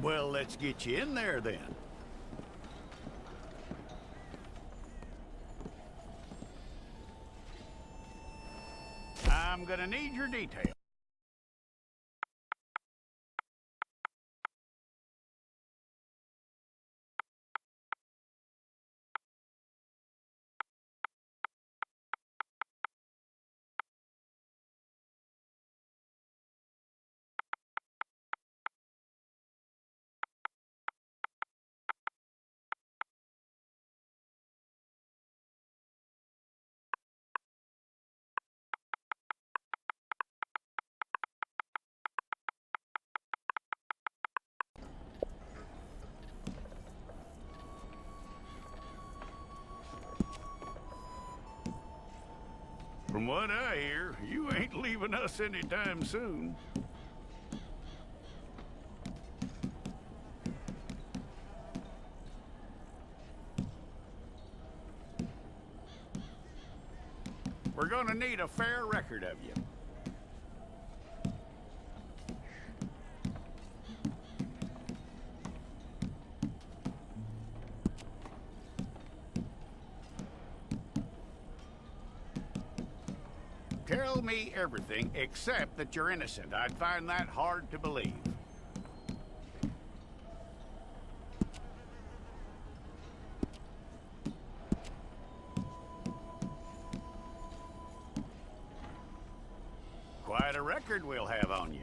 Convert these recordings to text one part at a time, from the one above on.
Well, let's get you in there then. I'm gonna need your details. From what I hear, you ain't leaving us anytime soon. We're gonna need a fair record of you. Tell me everything except that you're innocent. I'd find that hard to believe. Quite a record we'll have on you.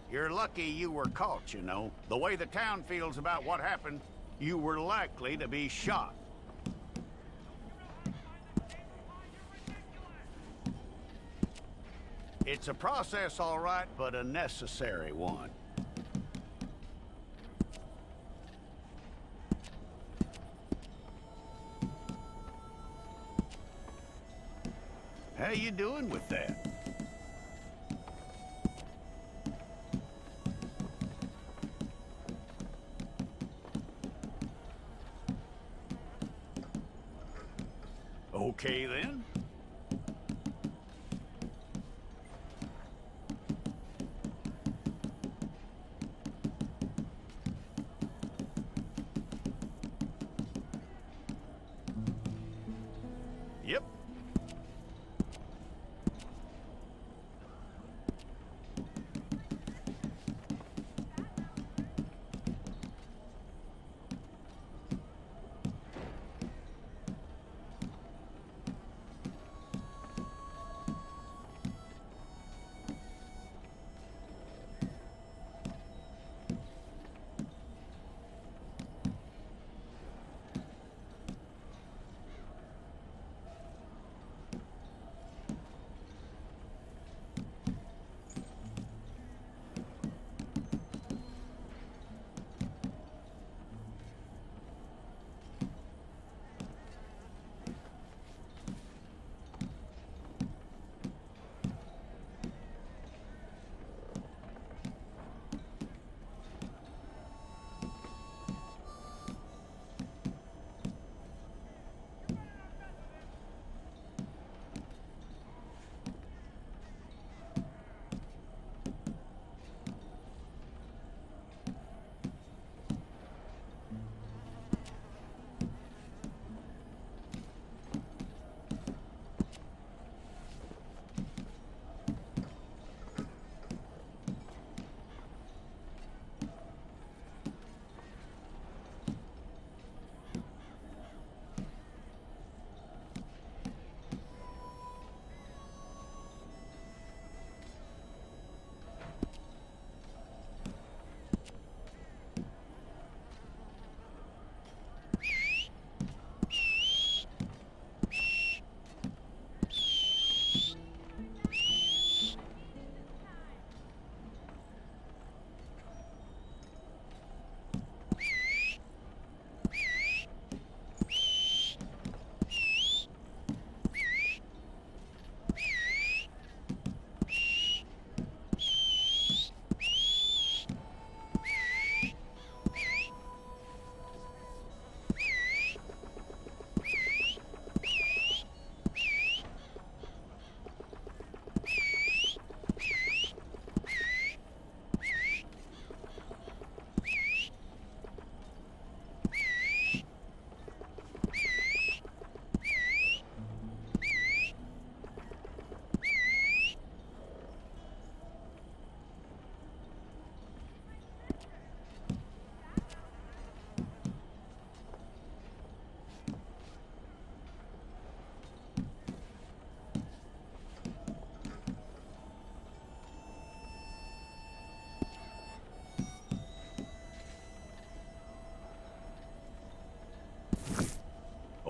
You're lucky you were caught, you know. The way the town feels about what happened, you were likely to be shot. It's a process, all right, but a necessary one. How you doing with that? Okay, then. Yep.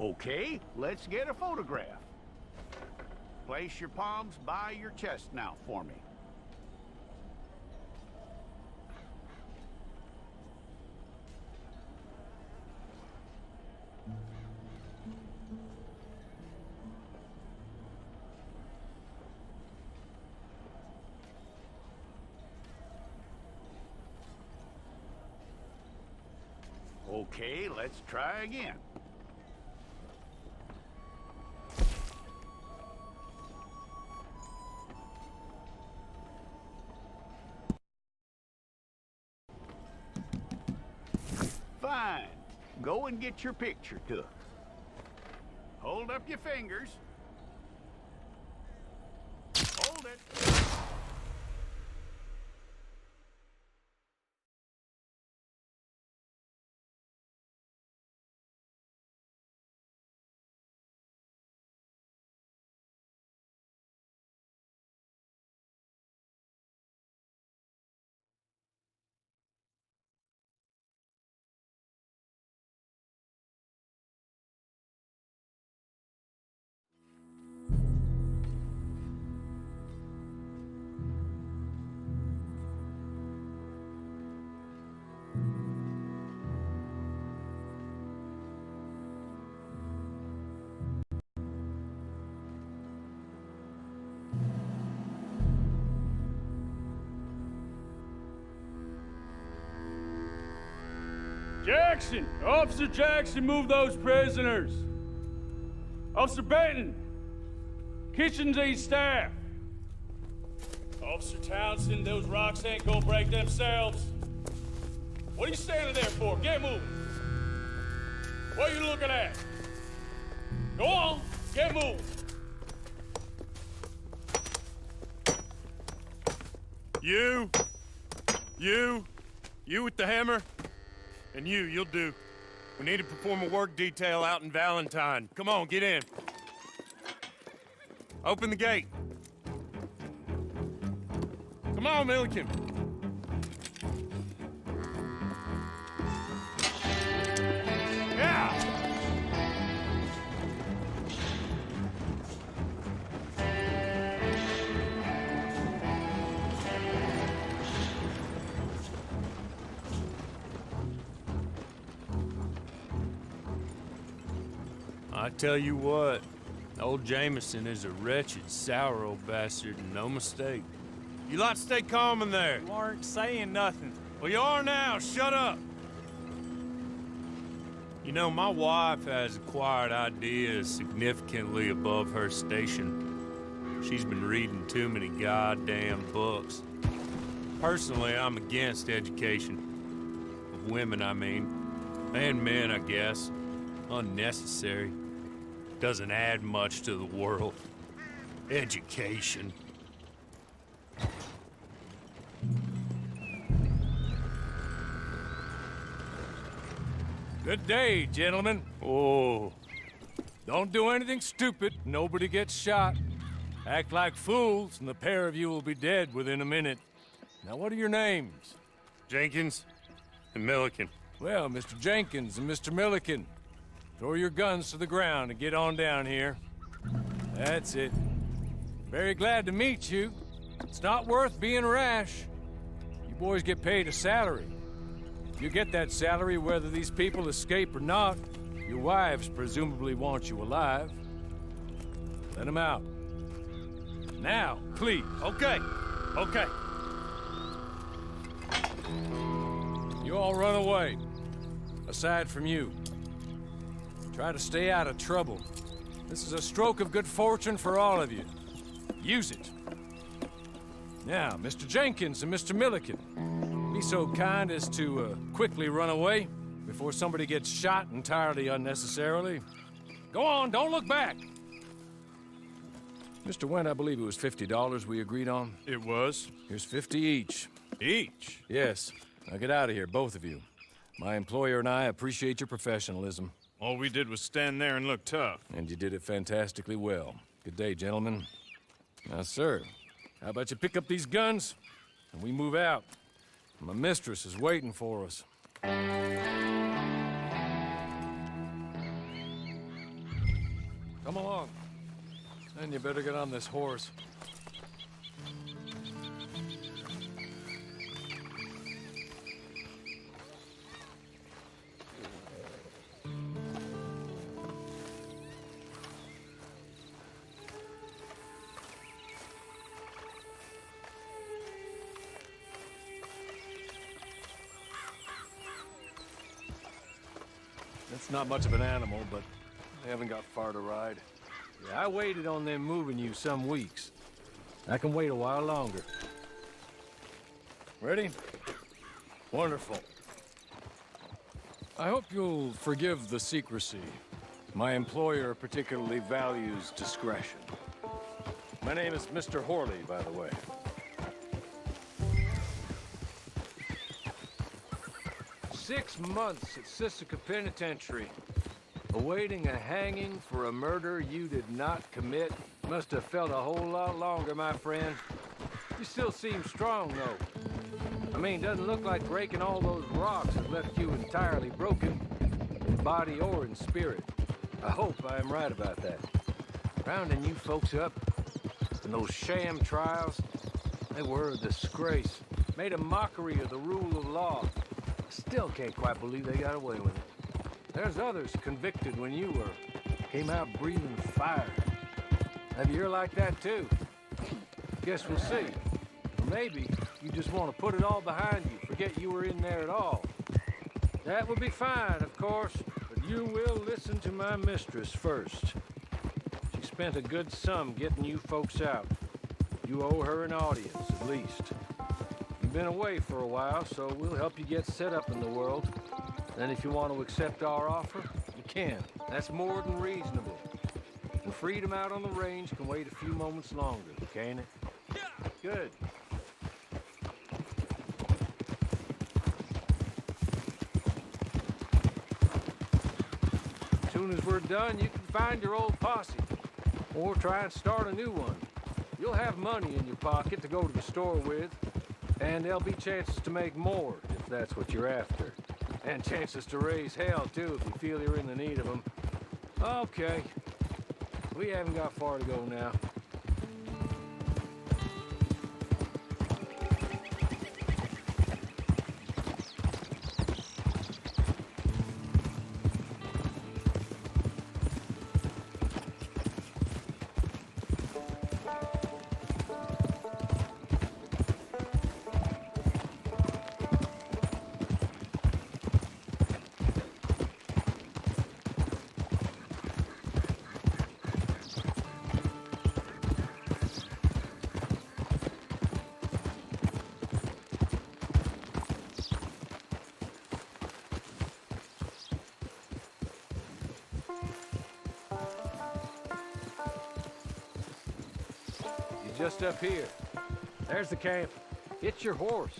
Okay, let's get a photograph. Place your palms by your chest now for me. Okay, let's try again. Fine. Go and get your picture took. Hold up your fingers. Hold it. Jackson! Officer Jackson, move those prisoners! Officer Benton! Kitchens aid staff! Officer Townsend, those rocks ain't gonna break themselves. What are you standing there for? Get moving! What are you looking at? Go on, get moving! You with the hammer? And you'll do. We need to perform a work detail out in Valentine. Come on, get in. Open the gate. Come on, Milliken. Yeah! I tell you what, old Jameson is a wretched, sour old bastard, and no mistake. You lot stay calm in there. You aren't saying nothing. Well, you are now. Shut up. You know, my wife has acquired ideas significantly above her station. She's been reading too many goddamn books. Personally, I'm against education. Of women, I mean. And men, I guess. Unnecessary. Doesn't add much to the world. Education. Good day, gentlemen. Oh. Don't do anything stupid. Nobody gets shot. Act like fools, and the pair of you will be dead within a minute. Now, what are your names? Jenkins and Milliken. Well, Mr. Jenkins and Mr. Milliken, throw your guns to the ground and get on down here. That's it. Very glad to meet you. It's not worth being rash. You boys get paid a salary. You get that salary whether these people escape or not. Your wives presumably want you alive. Let them out. Now, please. Okay. You all run away. Aside from you. Try to stay out of trouble. This is a stroke of good fortune for all of you. Use it. Now, Mr. Jenkins and Mr. Milliken, be so kind as to quickly run away before somebody gets shot entirely unnecessarily. Go on, don't look back. Mr. Wendt, I believe it was $50 we agreed on. It was. Here's 50 each. Each? Yes. Now get out of here, both of you. My employer and I appreciate your professionalism. All we did was stand there and look tough. And you did it fantastically well. Good day, gentlemen. Now, sir, how about you pick up these guns and we move out? My mistress is waiting for us. Come along. Then you better get on this horse. It's not much of an animal, but they haven't got far to ride. Yeah, I waited on them moving you some weeks. I can wait a while longer. Ready? Wonderful. I hope you'll forgive the secrecy. My employer particularly values discretion. My name is Mr. Horley, by the way. 6 months at Sisika Penitentiary, awaiting a hanging for a murder you did not commit. Must have felt a whole lot longer, my friend. You still seem strong, though. I mean, doesn't look like breaking all those rocks has left you entirely broken, in body or in spirit. I hope I am right about that. Rounding you folks up, and those sham trials, they were a disgrace. Made a mockery of the rule of law. Still can't quite believe they got away with it. There's others convicted when you were. Came out breathing fire. Maybe you're like that too. Guess we'll see. Or maybe you just want to put it all behind you, forget you were in there at all. That would be fine, of course, but you will listen to my mistress first. She spent a good sum getting you folks out. You owe her an audience, at least. You've been away for a while, so we'll help you get set up in the world. Then if you want to accept our offer, you can. That's more than reasonable. And freedom out on the range can wait a few moments longer, can't it? Good. As soon as we're done, you can find your old posse. Or try and start a new one. You'll have money in your pocket to go to the store with. And there'll be chances to make more, if that's what you're after. And chances to raise hell, too, if you feel you're in the need of them. Okay. We haven't got far to go now. Just up here. There's the camp. Get your horse.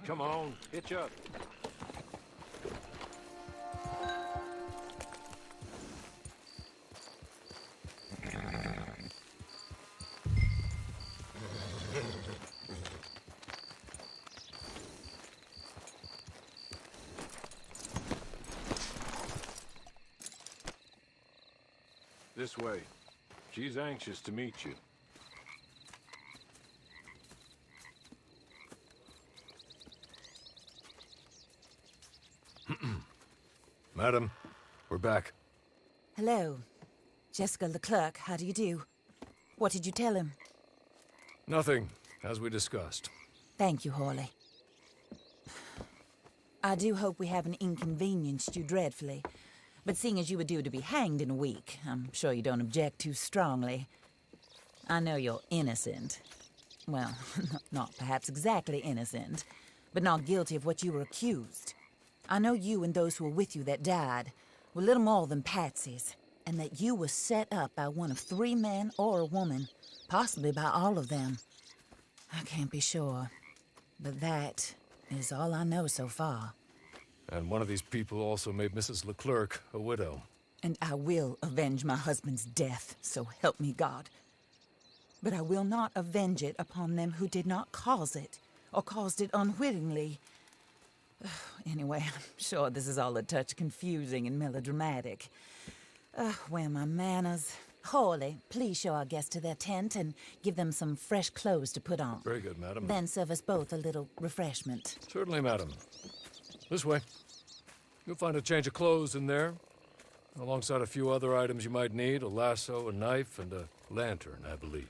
Come on, hitch up. This way. She's anxious to meet you. Madam, we're back. Hello. Jessica Leclerc, how do you do? What did you tell him? Nothing, as we discussed. Thank you, Horley. I do hope we haven't inconvenienced you dreadfully. But seeing as you were due to be hanged in a week, I'm sure you don't object too strongly. I know you're innocent. Well, not perhaps exactly innocent, but not guilty of what you were accused. I know you and those who were with you that died were little more than patsies, and that you were set up by one of 3 men or a woman, possibly by all of them. I can't be sure, but that is all I know so far. And one of these people also made Mrs. Leclerc a widow. And I will avenge my husband's death, so help me God. But I will not avenge it upon them who did not cause it, or caused it unwittingly. Anyway, I'm sure this is all a touch confusing and melodramatic. Where are my manners? Hawley, please show our guests to their tent and give them some fresh clothes to put on. Very good, madam. Then serve us both a little refreshment. Certainly, madam. This way. You'll find a change of clothes in there, alongside a few other items you might need, a lasso, a knife, and a lantern, I believe.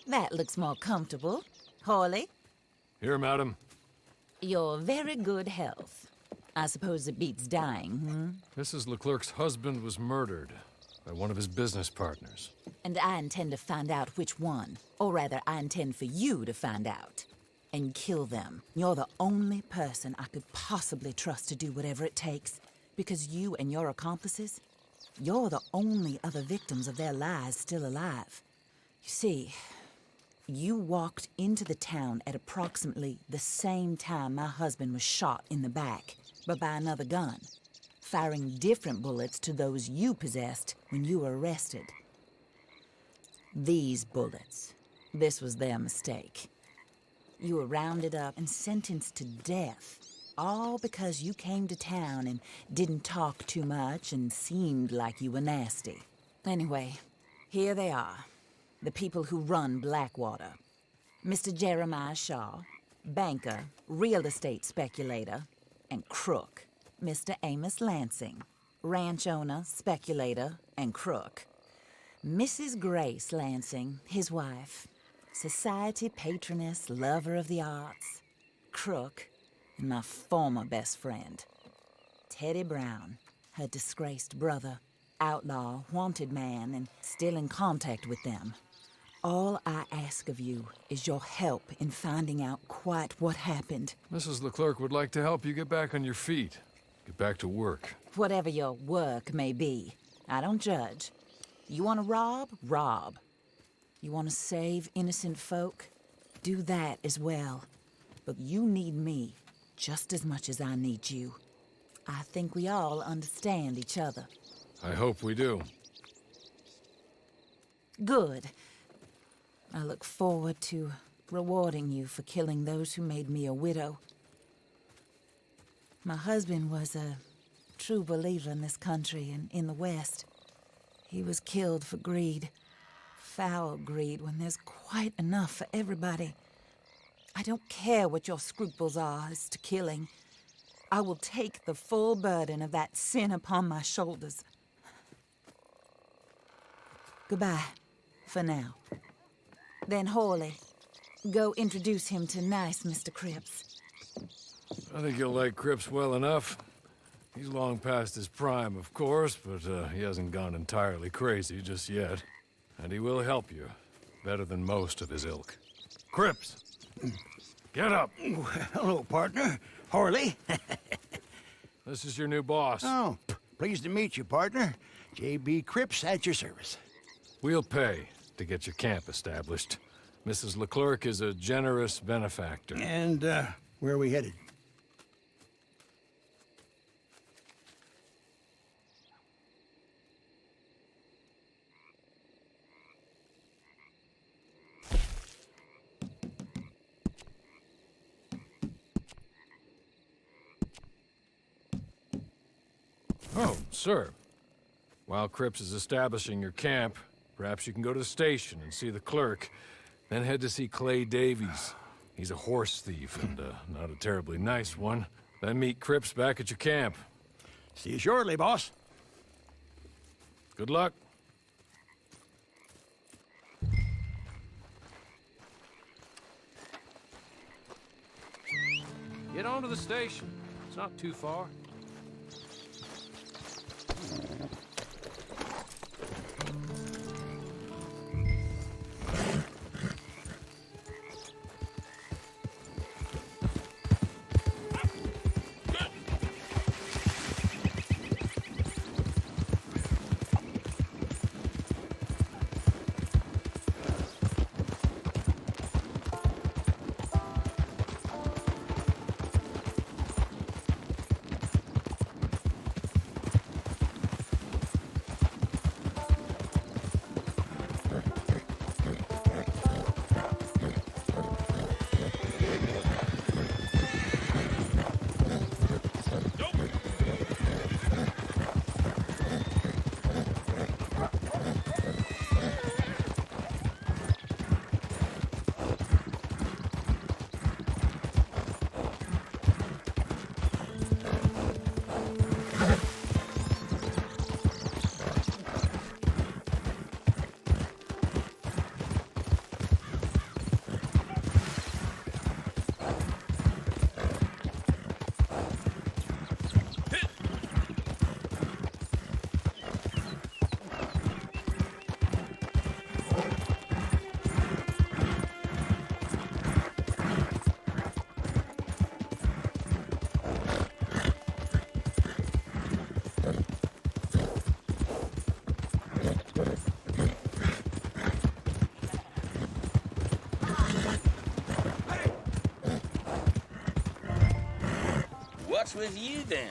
That looks more comfortable. Hawley, Here, madam. your very good health. I suppose it beats dying, Mrs. Leclerc's husband was murdered by one of his business partners. And I intend to find out which one. Or rather, I intend for you to find out. And kill them. You're the only person I could possibly trust to do whatever it takes. Because you and your accomplices, you're the only other victims of their lies still alive. You see, you walked into the town at approximately the same time my husband was shot in the back, but by another gun, firing different bullets to those you possessed when you were arrested. These bullets, this was their mistake. You were rounded up and sentenced to death, all because you came to town and didn't talk too much and seemed like you were nasty. Anyway, here they are. The people who run Blackwater. Mr. Jeremiah Shaw, banker, real estate speculator, and crook. Mr. Amos Lansing, ranch owner, speculator, and crook. Mrs. Grace Lansing, his wife, society patroness, lover of the arts, crook, and my former best friend. Teddy Brown, her disgraced brother, outlaw, wanted man, and still in contact with them. All I ask of you is your help in finding out quite what happened. Mrs. Leclerc would like to help you get back on your feet. get back to work. Whatever your work may be, I don't judge. You want to rob? Rob. You want to save innocent folk? Do that as well. But you need me just as much as I need you. I think we all understand each other. I hope we do. Good. I look forward to rewarding you for killing those who made me a widow. My husband was a true believer in this country and in the West. He was killed for greed. Foul greed when there's quite enough for everybody. I don't care what your scruples are as to killing. I will take the full burden of that sin upon my shoulders. Goodbye, for now. Then Hawley, go introduce him to nice Mr. Cripps. I think you'll like Cripps well enough. He's long past his prime, of course, but he hasn't gone entirely crazy just yet. And he will help you, better than most of his ilk. Cripps! Get up! Hello, partner. Harley. This is your new boss. Oh, pleased to meet you, partner. J.B. Cripps at your service. We'll pay to get your camp established. Mrs. Leclerc is a generous benefactor. And, where are we headed? Oh, sir. While Cripps is establishing your camp, perhaps you can go to the station and see the clerk, then head to see Clay Davies. He's a horse thief, and not a terribly nice one. Then meet Cripps back at your camp. See you shortly, boss. Good luck. Get on to the station. It's not too far. What's with you then?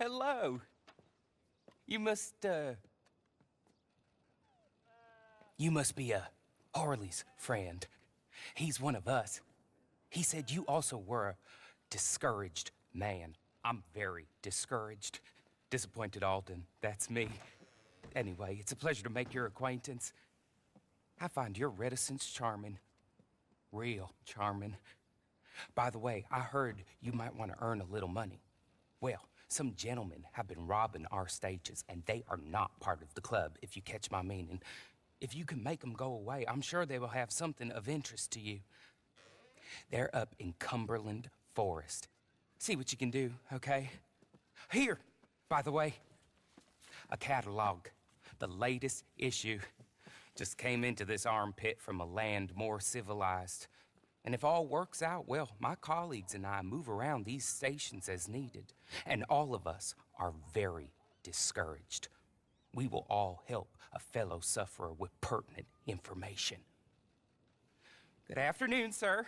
Hello. You must be Harley's friend. He's one of us. He said you also were a discouraged man. I'm very discouraged. Disappointed Alden, that's me. Anyway, it's a pleasure to make your acquaintance. I find your reticence charming. Real charming. By the way, I heard you might want to earn a little money. Well, some gentlemen have been robbing our stages, and they are not part of the club, if you catch my meaning. If you can make them go away, I'm sure they will have something of interest to you. They're up in Cumberland Forest. See what you can do, okay? Here, by the way, a catalog. The latest issue. Just came into this armpit from a land more civilized. And if all works out, well, my colleagues and I move around these stations as needed. And all of us are very discouraged. We will all help a fellow sufferer with pertinent information. Good afternoon, sir.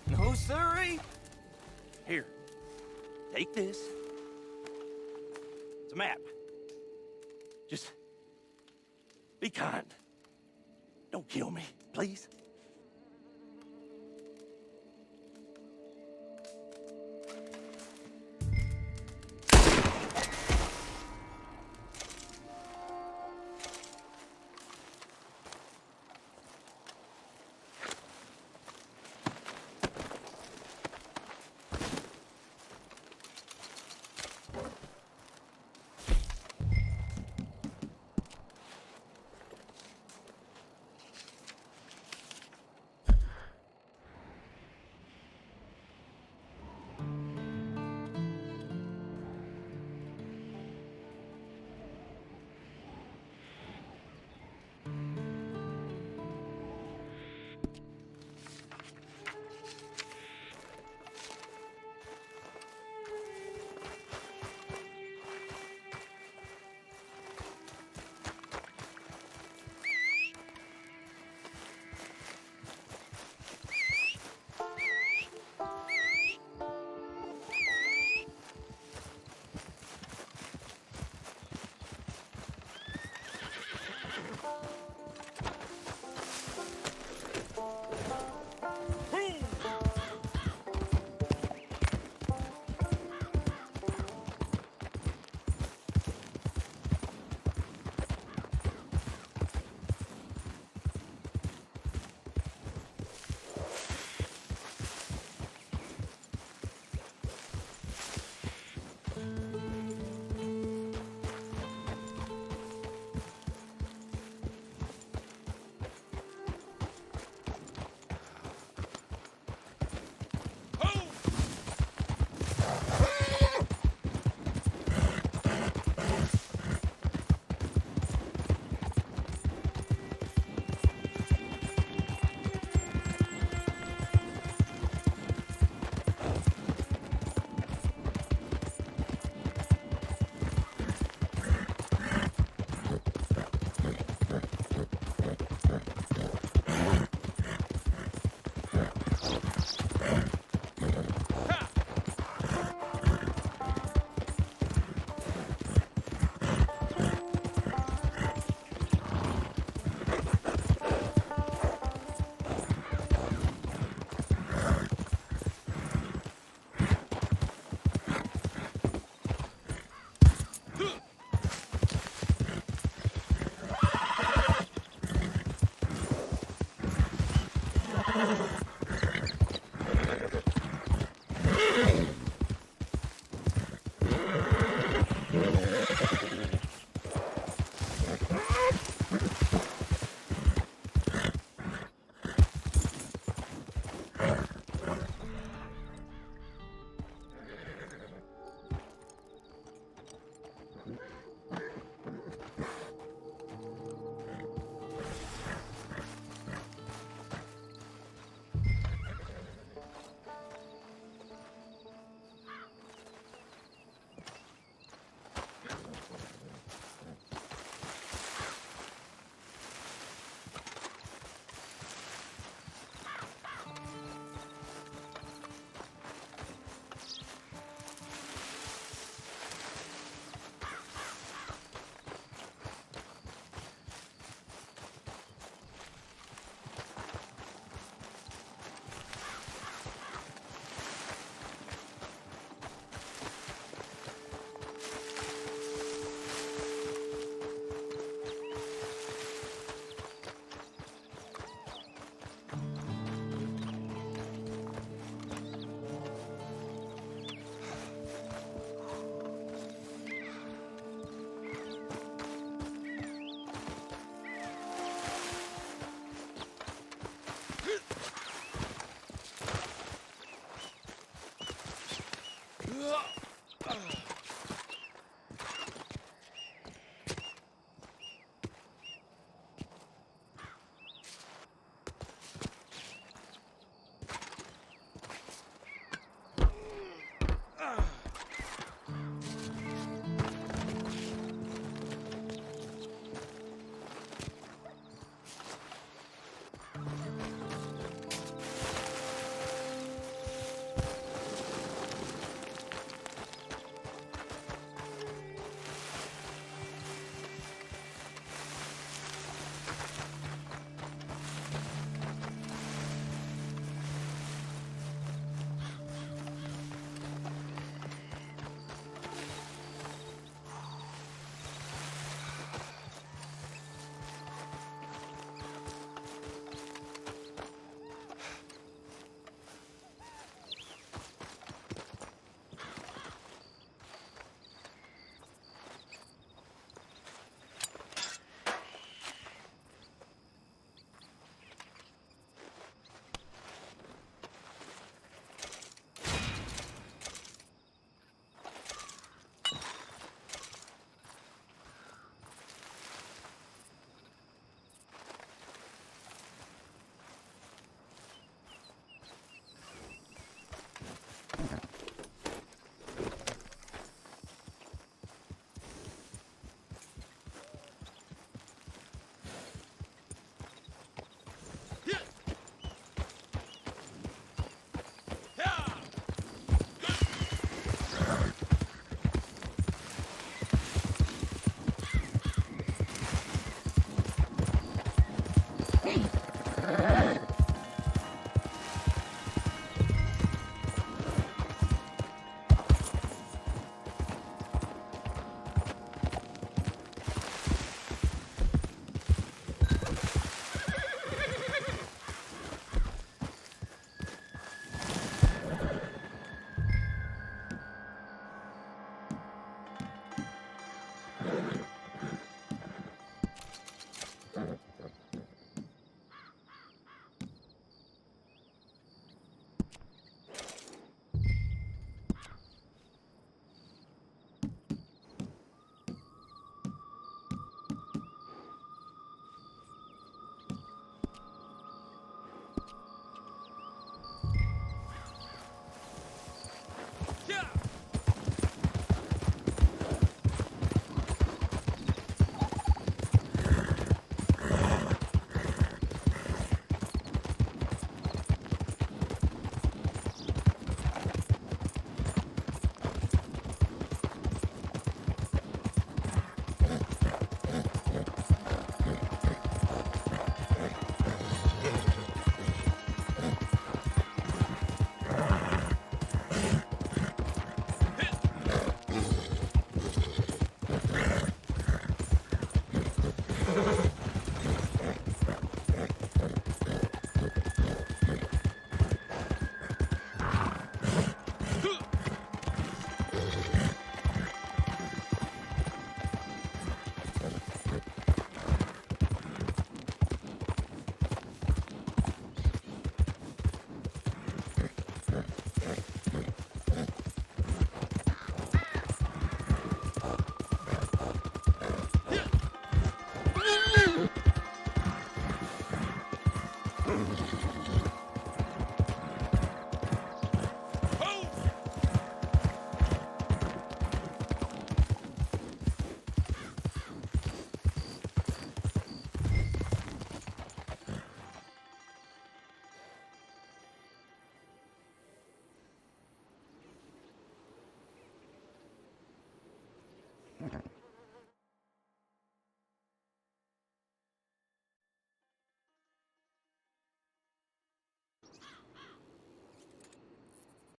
No, sirree. Here, take this. It's a map. Just be kind. Don't kill me, please.